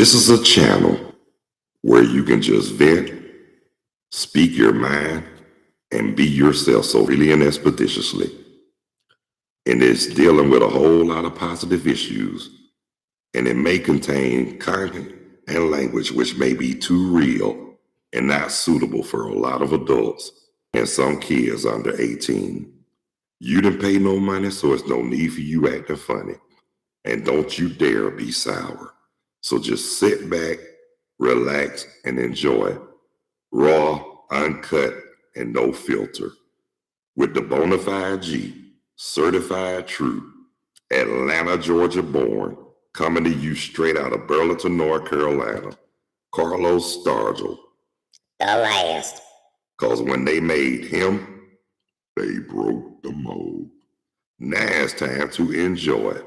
This is a channel where you can just vent, speak your mind, and be yourself so freely and expeditiously. And it's dealing with a whole lot of positive issues. And it may contain content and language which may be too real and not suitable for a lot of adults and some kids under 18. You didn't pay no money, so it's no need for you acting funny. And don't you dare be sour. So just sit back, relax, and enjoy. Raw, uncut, and no filter. With the Bonafide G, certified true, Atlanta, Georgia born, coming to you straight out of Burlington, North Carolina, Carlos Stargell. The last. Cause when they made him, they broke the mold. Now it's time to enjoy it.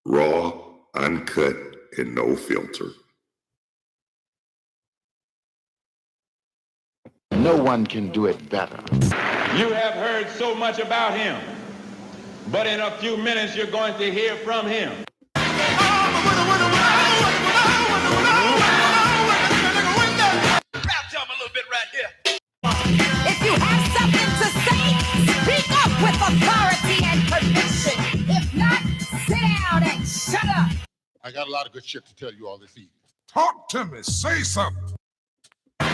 Raw, uncut, and no filter. No one can do it better. You have heard so much about him, but in a few minutes you're going to hear from him. If you have something to say, speak up with authority and conviction. If not, sit down and shut up. I got a lot of good shit to tell you all this evening. Talk to me. Say something. They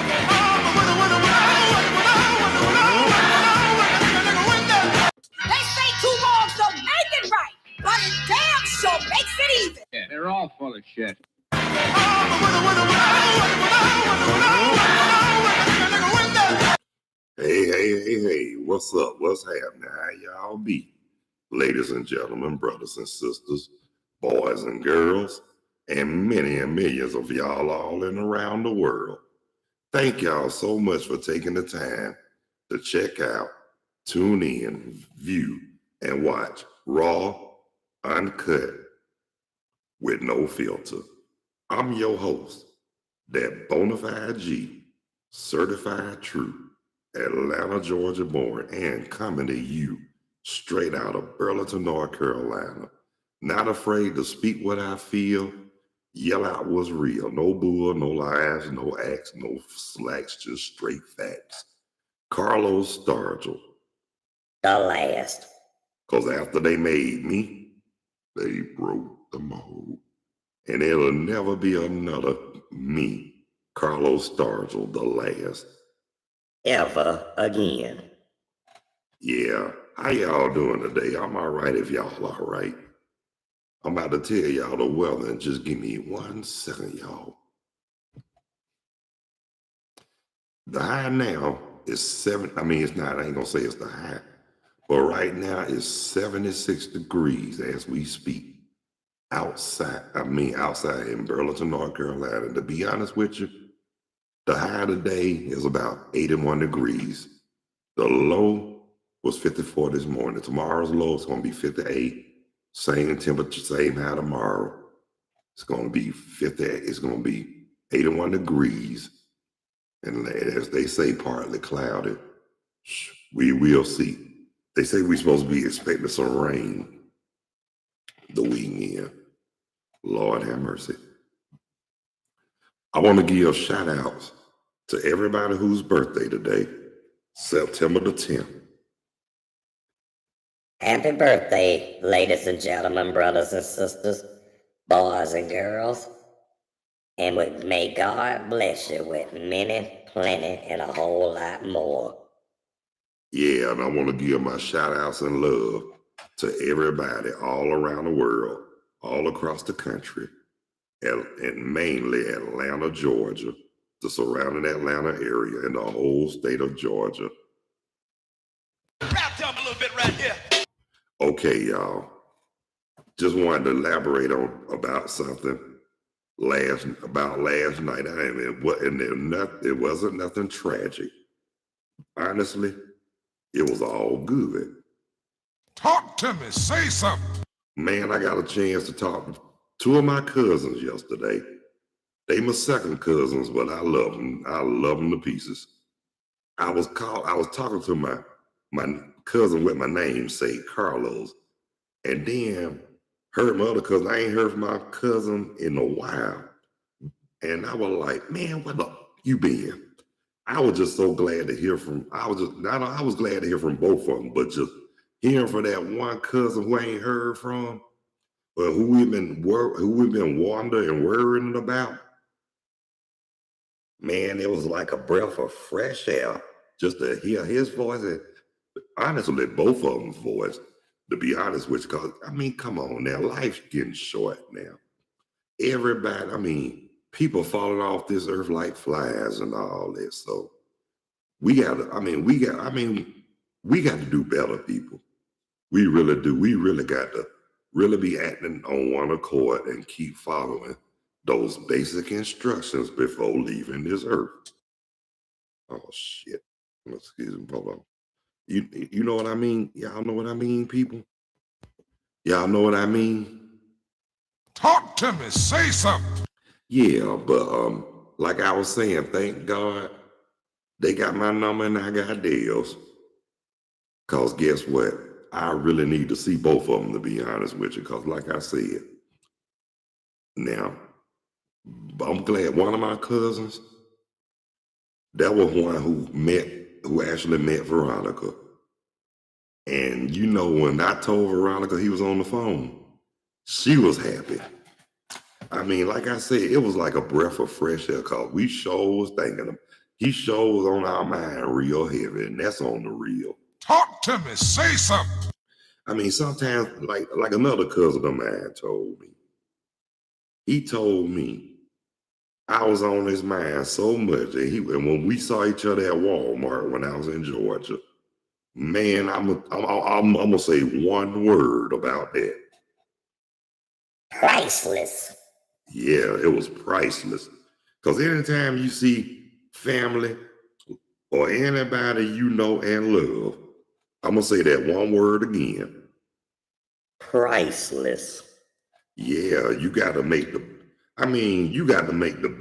say two wrongs don't make it right, but it damn sure makes it even. Yeah, they're all full of shit. Hey, what's up? What's happening? How y'all be? Ladies and gentlemen, brothers and sisters, boys and girls, and many and millions of y'all all in around the world. Thank y'all so much for taking the time to check out, tune in, view, and watch Raw, Uncut, with no filter. I'm your host, that Bonafide G, certified true, Atlanta, Georgia born, and coming to you straight out of Burlington, North Carolina. Not afraid to speak what I feel, yell out what's real. No bull, no lies, no acts, no slacks, just straight facts. Carlos Stargell. The last. Because after they made me, they broke the mold. And it'll never be another me, Carlos Stargell, the last. Ever again. Yeah, how y'all doing today? I'm all right if y'all all right. I'm about to tell y'all the weather and just give me 1 second, y'all. The high now is it's not, I ain't gonna say it's the high, but right now it's 76 degrees as we speak. Outside in Burlington, North Carolina. To be honest with you, the high today is about 81 degrees. The low was 54 this morning. Tomorrow's low is gonna be 58. Same temperature, same high tomorrow. It's going to be 50. It's going to be 81 degrees. And as they say, partly cloudy. We will see. They say we're supposed to be expecting some rain the weekend. Lord have mercy. I want to give shout outs to everybody whose birthday today, September the 10th. Happy birthday, ladies and gentlemen, brothers and sisters, boys and girls. And may God bless you with many, plenty, and a whole lot more. Yeah, and I want to give my shout outs and love to everybody all around the world, all across the country, and mainly Atlanta, Georgia, the surrounding Atlanta area, and the whole state of Georgia. Rap them a little bit right here. Okay, y'all. Just wanted to elaborate about something last night. It wasn't nothing tragic. Honestly, it was all good. Talk to me. Say something. Man, I got a chance to talk to two of my cousins yesterday. They my second cousins, but I love them. I love them to pieces. I was talking to my cousin with my namesake, Carlos, and then heard my other cousin. I ain't heard from my cousin in a while. And I was like, man, what the you been? I was just so glad to hear from. I was glad to hear from both of them, but just hearing from that one cousin who I ain't heard from, but who we've been wondering and worrying about. Man, it was like a breath of fresh air just to hear his voice. And honestly, both of them's voice. To be honest with you, because I mean, come on now, life's getting short now. Everybody, I mean, people falling off this earth like flies and all this. So we got to do better, people. We really do. We really got to really be acting on one accord and keep following those basic instructions before leaving this earth. Oh shit. Excuse me, hold on. You know what I mean? Y'all know what I mean, people? Y'all know what I mean? Talk to me. Say something. Yeah, but like I was saying, thank God they got my number and I got theirs. Cause guess what? I really need to see both of them, to be honest with you. Cause like I said, now I'm glad one of my cousins, that was one who actually met Veronica. And you know, when I told Veronica he was on the phone, she was happy. I mean, like I said, it was like a breath of fresh air because we sure was thinking him. He sure was on our mind real heavy, and that's on the real. Talk to me. Say something. I mean, sometimes, like another cousin of mine told me, he told me I was on his mind so much. And when we saw each other at Walmart when I was in Georgia, man, I'm gonna say one word about that. Priceless. Yeah, it was priceless. Because anytime you see family or anybody you know and love, I'm gonna say that one word again. Priceless. Yeah, you got to make the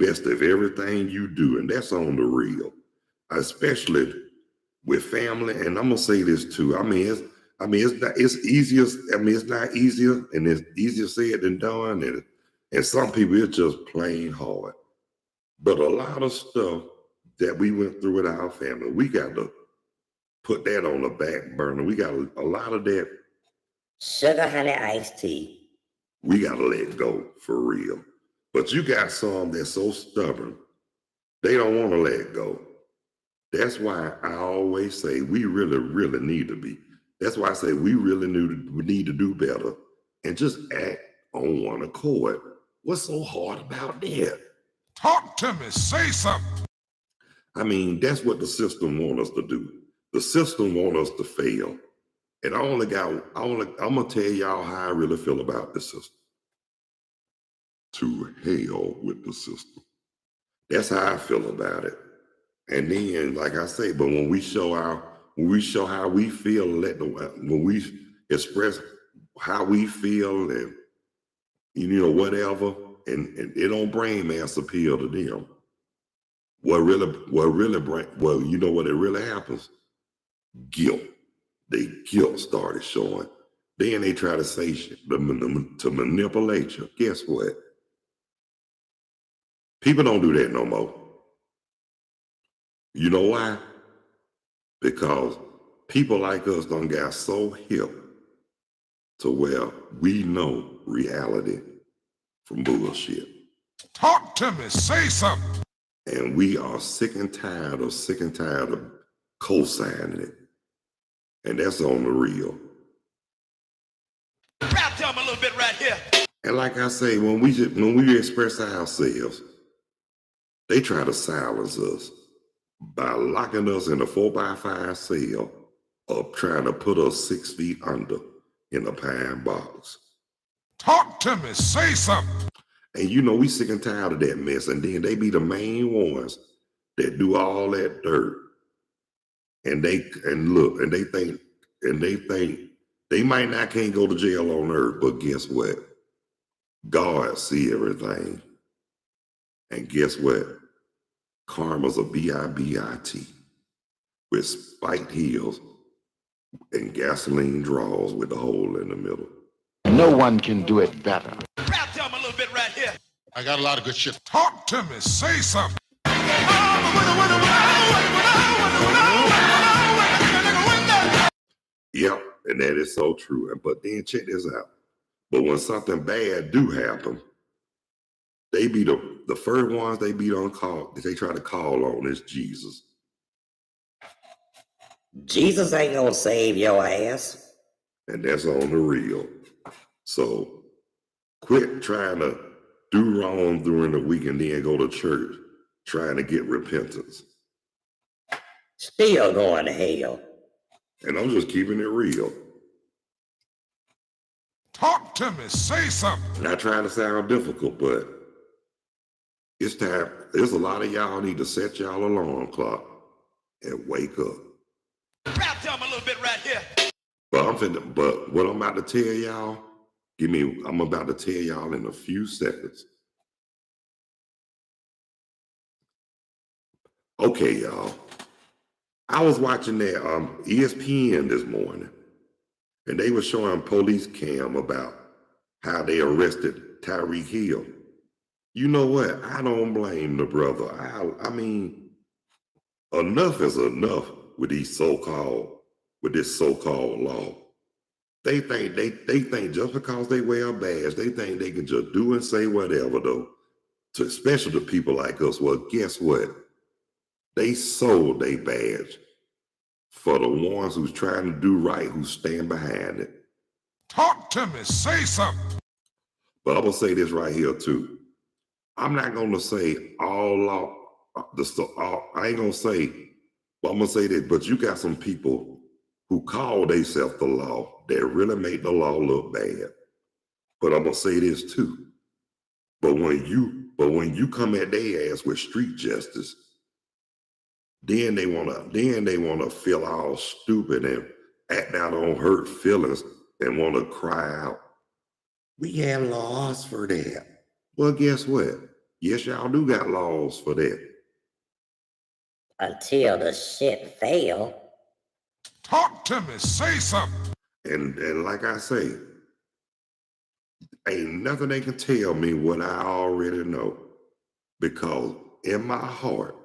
best of everything you do, and that's on the real, especially with family. And I'm gonna say this too. It's not easier, and it's easier said than done. And some people it's just plain hard. But a lot of stuff that we went through with our family, we got to put that on the back burner. We got a lot of that. Sugar honey iced tea. We got to let go for real. But you got some that's so stubborn, they don't want to let go. That's why I always say we really, really need to be. That's why I say we really need to do better and just act on one accord. What's so hard about that? Talk to me. Say something. I mean, that's what the system wants us to do. The system wants us to fail. And I'm gonna tell y'all how I really feel about the system. To hell with the system. That's how I feel about it. And then, like I say, but when we show how we feel, when we express how we feel and whatever, and it don't bring mass appeal to them. What really happens? Guilt. Guilt started showing. Then they try to say shit to manipulate you. Guess what? People don't do that no more. You know why? Because people like us done got so hip to where we know reality from bullshit. Talk to me. Say something. And we are sick and tired of co-signing it. And that's on the real. Rap tell me a little bit right here. And like I say, when we express ourselves, they try to silence us by locking us in a 4x5 cell or trying to put us 6 feet under in a pine box. Talk to me. Say something. And we sick and tired of that mess. And then they be the main ones that do all that dirt. And they think they might not can't go to jail on earth, but guess what? God see everything. And guess what? Karma's a BIBIT with spiked heels and gasoline draws with a hole in the middle. No one can do it better. Rap tell me a little bit right here. I got a lot of good shit. Talk to me. Say something. Yep, and that is so true. But then check this out. But when something bad do happen, they be the first ones they be on call, they try to call on is Jesus. Jesus ain't gonna save your ass. And that's on the real. So quit trying to do wrong during the week and then go to church trying to get repentance. Still going to hell. And I'm just keeping it real. Talk to me. Say something. Not trying to sound difficult, but it's time. There's a lot of y'all need to set y'all alarm clock and wake up. Rap them a little bit right here. But what I'm about to tell y'all, I'm about to tell y'all in a few seconds. Okay, y'all. I was watching that ESPN this morning, and they were showing police cam about how they arrested Tyreek Hill. You know what? I don't blame the brother. I mean, enough is enough with this so-called law. They think just because they wear a badge, they think they can just do and say whatever, though. Especially to people like us. Well, guess what? They sold their badge for the ones who's trying to do right, who stand behind it. Talk to me. Say something. But I'm gonna say this right here too. I'm not gonna say all law. I ain't gonna say. But I'm gonna say this. But you got some people who call themselves the law that really make the law look bad. But I'm gonna say this too. But when you come at their ass with street justice, then they wanna feel all stupid and act out on hurt feelings and wanna cry out. We have laws for that. Well, guess what? Yes, y'all do got laws for that. Until the shit fail. Talk to me. Say something. And like I say, ain't nothing they can tell me what I already know. Because in my heart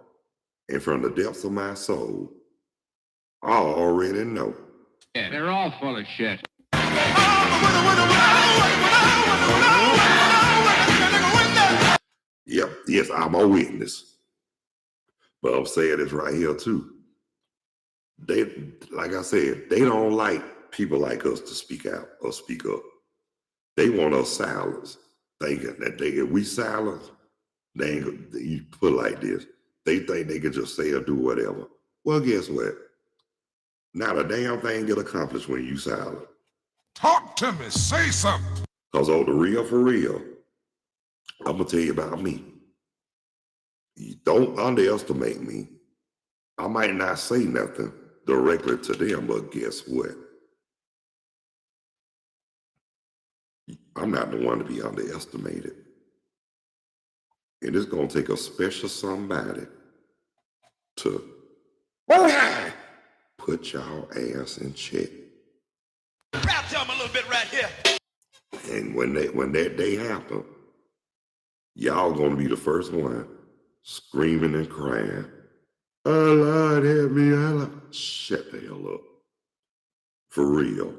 and from the depths of my soul, I already know. Yeah, they're all full of shit. Yep, yes, I'm a witness. But I'm saying this right here too. They, like I said, they don't like people like us to speak out or speak up. They want us silence, thinking that if we silence, they ain't, you put it like this, they think they can just say or do whatever. Well, guess what? Not a damn thing get accomplished when you silent. Talk to me. Say something. Because on the real for real, I'm going to tell you about me. You don't underestimate me. I might not say nothing directly to them, but guess what? I'm not the one to be underestimated. And it's going to take a special somebody to put y'all ass in check. Rap them a little bit right here. And when that day happen, y'all gonna be the first one screaming and crying. Oh Lord, help me! Shut the hell up. For real.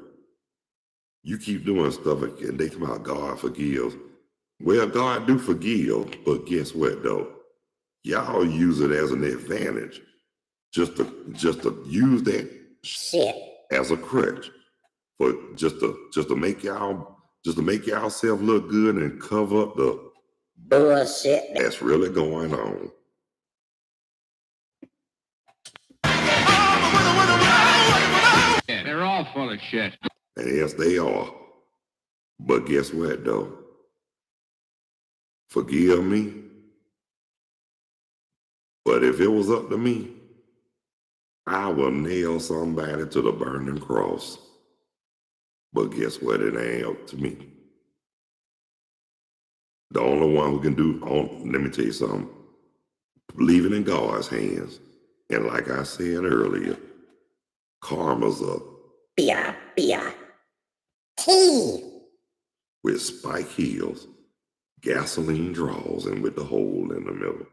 You keep doing stuff and they come out, God forgives. Well, God do forgive, but guess what though? Y'all use it as an advantage, just to use that Shit. as a crutch, for just to make yourself look good and cover up the Bullshit. that's really going on. Yeah, they're all full of shit. And yes, they are. But guess what though? Forgive me. But if it was up to me, I will nail somebody to the burning cross. But guess what? It ain't up to me. The only one who can do, let me tell you something, leave it in God's hands. And like I said earlier, karma's up. Bia. T. With spike heels gasoline draws and with the hole in the middle.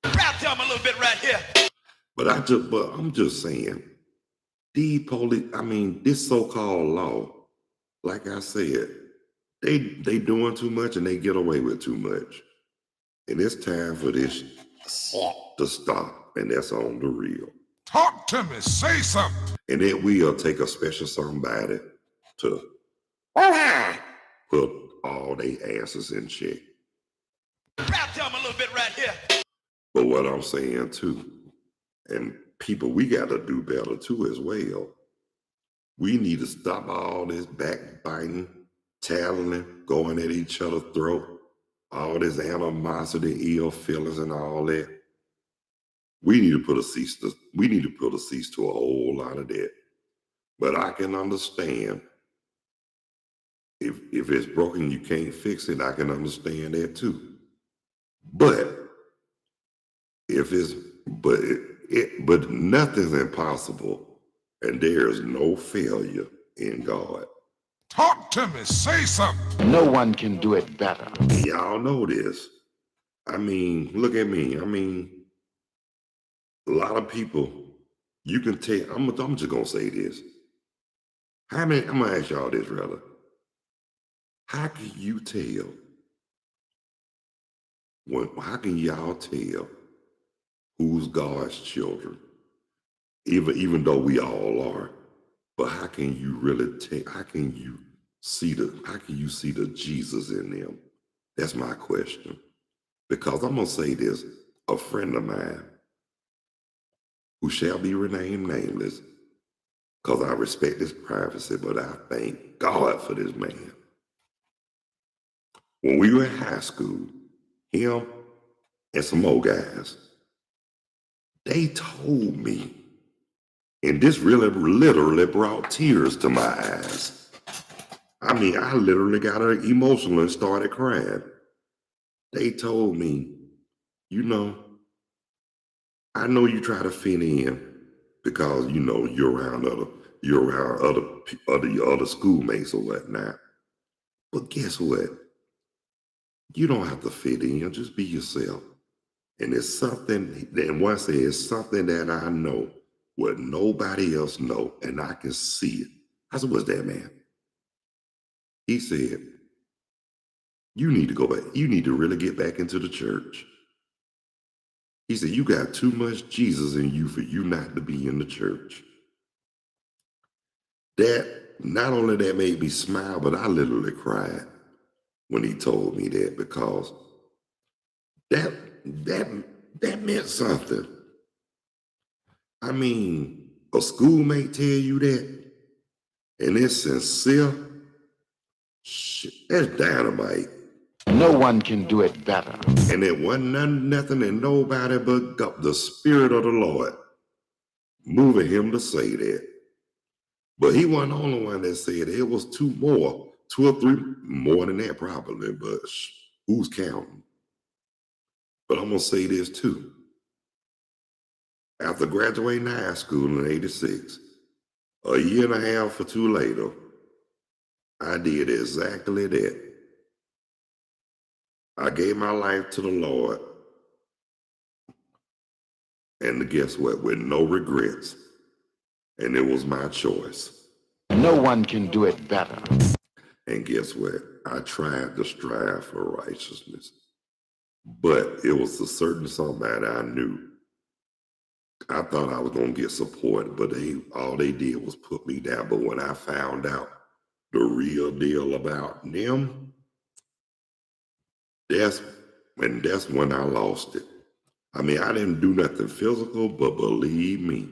Rap to him a little bit right here. But I'm just saying, this so-called law, like I said, they doing too much and they get away with too much. And it's time for this Shit. to stop, and that's on the real. Talk to me. Say something. And then we'll take a special somebody to Woo-ha! put all their asses in check. Rap to him a little bit right here. But what I'm saying too, and people, we got to do better too as well. We need to stop all this backbiting, tattling, going at each other's throat, all this animosity, ill feelings, and all that. We need to put a cease to. We need to put a cease to a whole lot of that. But I can understand if it's broken, you can't fix it. I can understand that too. But but nothing's impossible, and there is no failure in God. Talk to me. Say something. No one can do it better. Y'all know this. I mean, look at me. I mean, a lot of people, you can tell. I'm just gonna say this. I'm gonna ask y'all this, rather. How can you tell? How can y'all tell who's God's children? Even though we all are, but how can you really tell? How can you see the Jesus in them? That's my question. Because I'm gonna say this: a friend of mine, who shall be renamed nameless, because I respect his privacy, but I thank God for this man. When we were in high school, him and some more guys, they told me, and this really literally brought tears to my eyes. I mean, I literally got emotional and started crying. They told me, you know, I know you try to fit in because you know you're around other schoolmates or whatnot. But guess what? You don't have to fit in. Just be yourself. And it's something. Then once it's something that I know what nobody else know, and I can see it. I said, "What's that, man?" He said, "You need to go back. You need to really get back into the church." He said, "You got too much Jesus in you for you not to be in the church." That, not only that made me smile, but I literally cried when he told me that, because that meant something. I mean, a schoolmate tell you that, and it's sincere, shit, that's dynamite. No one can do it better. And it wasn't nothing and nobody but God, the Spirit of the Lord, moving him to say that. But he wasn't the only one that said it. It was two or three, more than that probably, but who's counting? But I'm going to say this too. After graduating high school in '86, a year and a half or two later, I did exactly that. I gave my life to the Lord, and guess what? With no regrets. And it was my choice. No one can do it better. And guess what? I tried to strive for righteousness, but it was a certain somebody I knew. I thought I was going to get support, but all they did was put me down. But when I found out the real deal about them, that's when I lost it. I mean, I didn't do nothing physical, but believe me,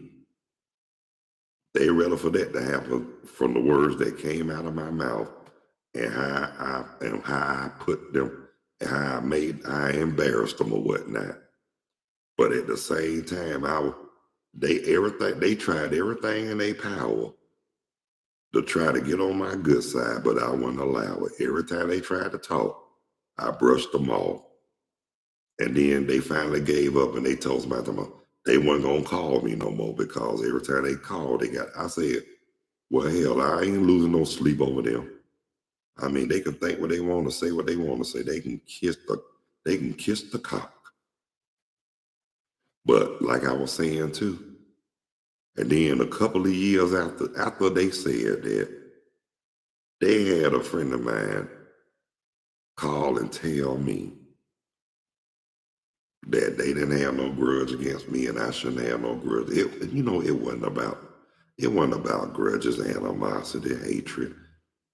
they ready for that to happen from the words that came out of my mouth and how I put them, and how I embarrassed them or whatnot. But at the same time, they tried everything in their power to try to get on my good side, but I wouldn't allow it. Every time they tried to talk, I brushed them off. And then they finally gave up and they told me they weren't going to call me no more, because every time they called, I said, well, hell, I ain't losing no sleep over them. I mean, they can think what they want to say, what they want to say. They can kiss the cock. But like I was saying too, and then a couple of years after they said that, they had a friend of mine call and tell me that they didn't have no grudge against me and I shouldn't have no grudge. It wasn't about grudges, animosity, hatred,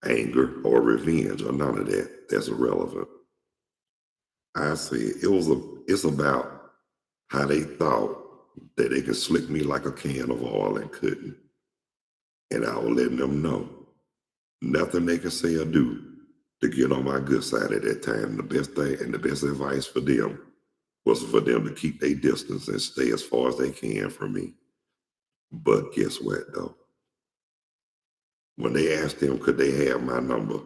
anger, or revenge, or none of that. That's irrelevant. I say it's about how they thought that they could slick me like a can of oil and couldn't. And I was letting them know nothing they could say or do to get on my good side at that time. The best thing and the best advice for them was for them to keep their distance and stay as far as they can from me. But guess what, though? When they asked them could they have my number,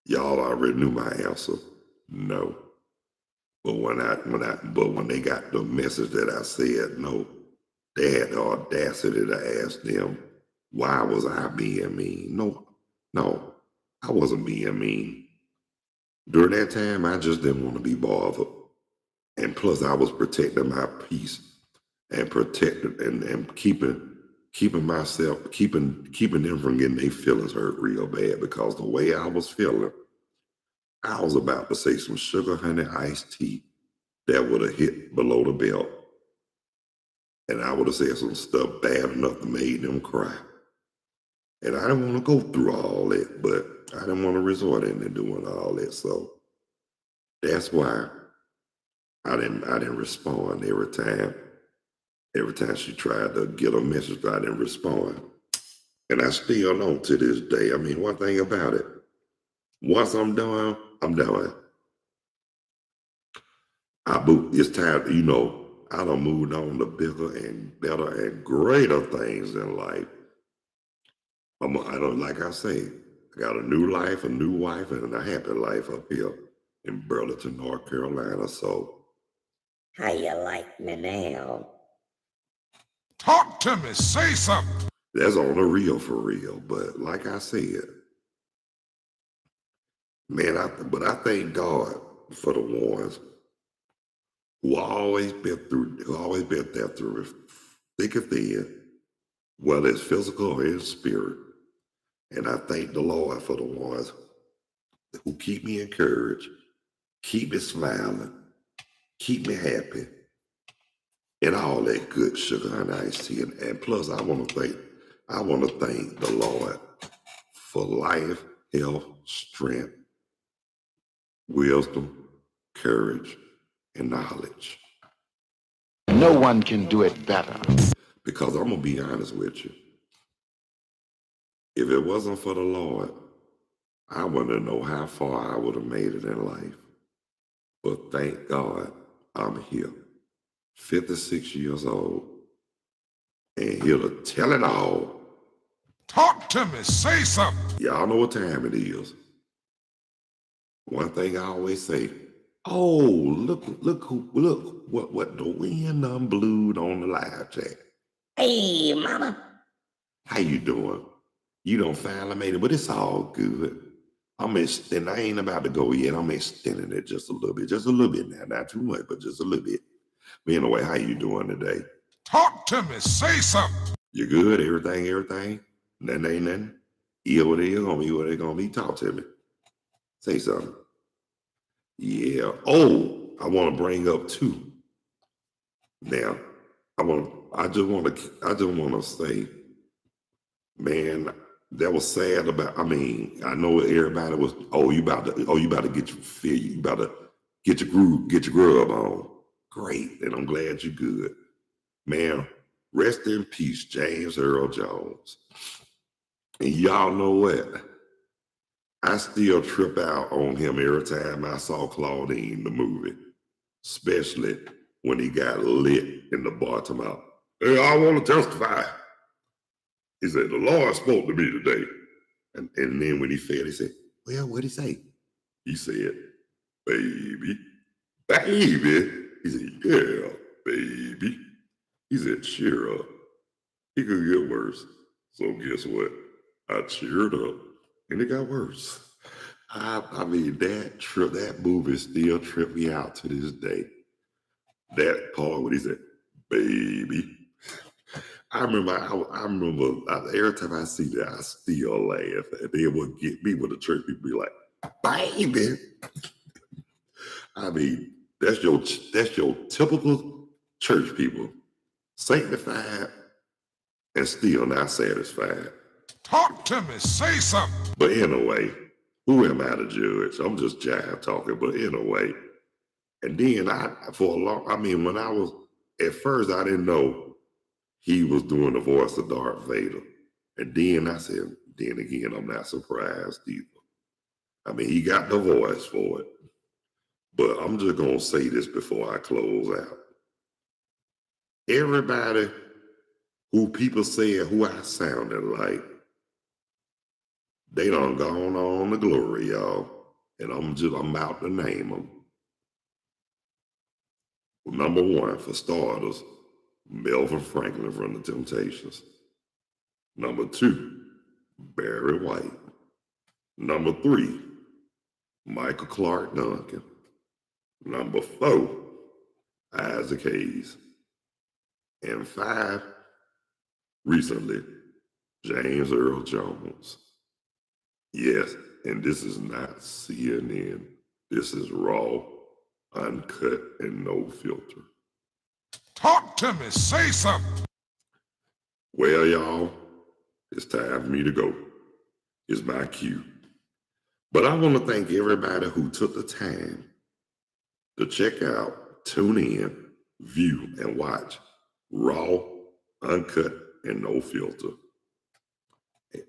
y'all already knew my answer. No. But when they got the message that I said no, they had the audacity to ask them, why was I being mean? No, I wasn't being mean. During that time, I just didn't want to be bothered. And plus I was protecting my peace and protecting and keeping them from getting their feelings hurt real bad, because the way I was feeling, I was about to say some sugar honey iced tea that would have hit below the belt. And I would have said some stuff bad enough to make them cry. And I didn't want to go through all that, but I didn't want to resort into doing all that. So that's why I didn't respond every time. Every time she tried to get a message, I didn't respond. And I still don't to this day. I mean, one thing about it, once I'm done, I'm done. It's time, I done moved on to bigger and better and greater things in life. Like I say, I got a new life, a new wife, and a happy life up here in Burlington, North Carolina. So, How you like me now? Talk to me. Say something. that's on the real for real. But like I said, man, I thank God for the ones who always been there through it, thick and thin, whether it's physical or in spirit. And I thank the Lord for the ones who keep me encouraged, keep me smiling, keep me happy, and all that good sugar and iced tea. And plus, I want to thank the Lord for life, health, strength, wisdom, courage, and knowledge. No one can do it better. Because I'm going to be honest with you. If it wasn't for the Lord, I wouldn't know how far I would have made it in life. But thank God I'm here, 56 years old, and here to tell it all. Talk to me. Say something. Y'all know what time it is. One thing I always say, oh, look what the wind done blew on the live chat. Hey, mama. How you doing? You done finally made it, but it's all good. And I ain't about to go yet. I'm extending it just a little bit now, not too much, but just a little bit. But anyway, how you doing today? Talk to me. Say something. You good? Everything? Nothing ain't nothing? What they gonna be? Talk to me. Say something. Yeah. Oh, I want to bring up too. Now, I just want to say, man, that was sad about. I mean, I know everybody was. You about to get your feel. You about to get your grub on. Great, and I'm glad you're good, man. Rest in peace, James Earl Jones. And y'all know what? I still trip out on him every time I saw Claudine, the movie, especially when he got lit in the bar talking about, hey, I want to testify. He said, the Lord spoke to me today. And then when he fell, he said, well, what'd he say? He said, baby. He said, yeah, baby. He said, cheer up. It could get worse. So guess what? I cheered up and it got worse. I mean, that movie still tripped me out to this day. That part when he said, "Baby," I remember every time I see that, I still laugh. And then what get me when the church people be like, "Baby." I mean, that's your typical church people, sanctified and still not satisfied. Talk to me. Say something. But anyway, who am I to judge? I'm just jive talking. But anyway, and then when I was at first, I didn't know he was doing the voice of Darth Vader, and then I said, then again, I'm not surprised either. I mean, he got the voice for it. But I'm just gonna say this before I close out. Everybody who people said who I sounded like, they done gone on to glory, y'all. And I'm about to name them. Number one, for starters, Melvin Franklin from the Temptations. Number two, Barry White. Number three, Michael Clark Duncan. Number four, Isaac Hayes. And five, recently, James Earl Jones. Yes, and this is not CNN. This is raw, uncut, and no filter. Talk to me. Say something. Well, y'all, it's time for me to go. It's my cue. But I want to thank everybody who took the time to check out, tune in, view, and watch Raw, Uncut, and No Filter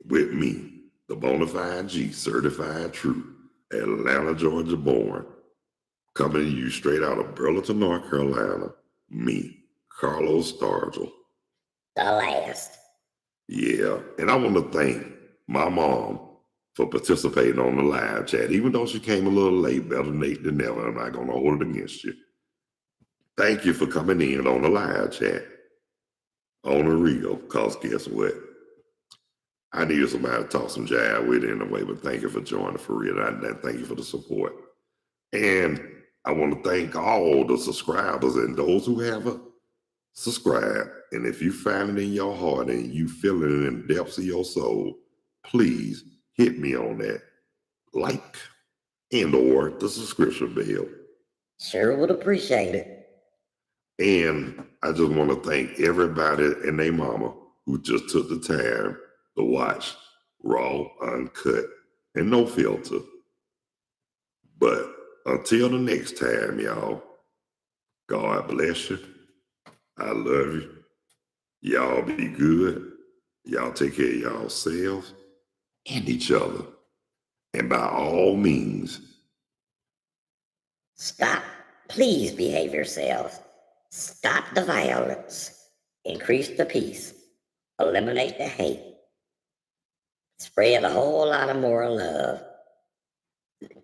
with me, the Bonafide G, certified true, Atlanta, Georgia born, coming to you straight out of Burlington, North Carolina, me, Carlos Stargell. The last. Yeah, and I want to thank my mom for participating on the live chat, even though she came a little late, better late than never. I'm not going to hold it against you. Thank you for coming in on the live chat on the Rio, because guess what? I needed somebody to talk some jive with anyway, but thank you for joining for real. And thank you for the support. And I want to thank all the subscribers and those who haven't subscribed. And if you find it in your heart and you feel it in the depths of your soul, please hit me on that like and or the subscription bell. Sure would appreciate it. And I just want to thank everybody and their mama who just took the time to watch Raw, Uncut, and No Filter. But until the next time, y'all, God bless you. I love you. Y'all be good. Y'all take care of yourselves and each other. And by all means, Stop. Please behave yourselves. Stop the violence. Increase the peace. Eliminate the hate. Spread a whole lot of more love.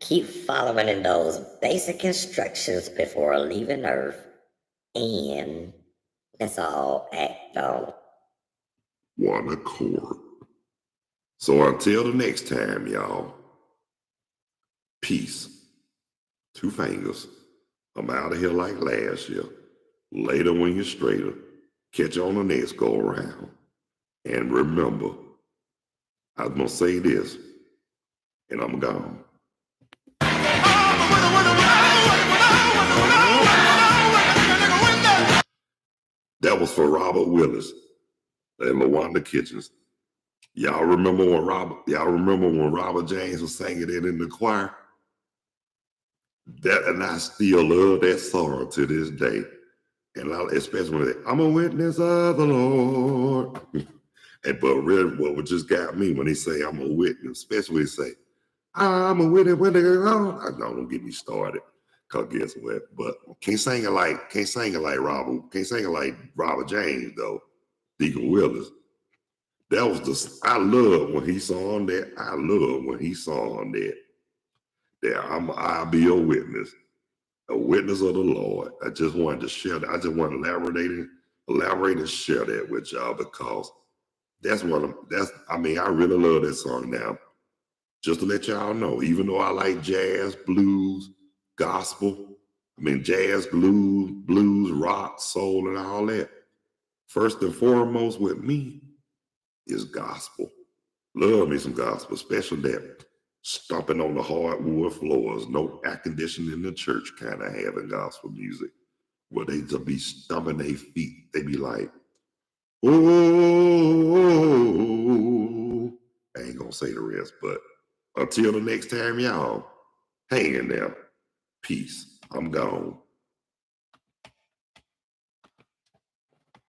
Keep following in those basic instructions before leaving Earth. And let's all act on one accord. So until the next time, y'all, peace. 2 fingers. I'm out of here like last year. Later when you're straighter. Catch you on the next go around. And remember, I'm going to say this, and I'm gone. That was for Robert Willis and LaWanda Kitchens. Y'all remember when Robert James was singing it in the choir? And I still love that song to this day. And especially when I'm a witness of the Lord. But really what just got me when they say I'm a witness, especially when they say, I'm a witness when they go. Don't get me started. Cause guess what? But can't sing it like Robert. Can't sing it like Robert James though. Deacon Willis. That was I love when he sang that. I love when he sang that. I'll be a witness of the Lord. I just wanted to share that. I just want to elaborate and share that with y'all because I really love that song now. Just to let y'all know, even though I like jazz, blues, gospel, jazz, blues, rock, soul, and all that, first and foremost with me is gospel. Love me some gospel, especially that stomping on the hardwood floors, no air conditioning in the church kind of having gospel music, where they just be stomping their feet. They be like, oh, I ain't gonna say the rest, but until the next time, y'all, hang in there. Peace. I'm gone.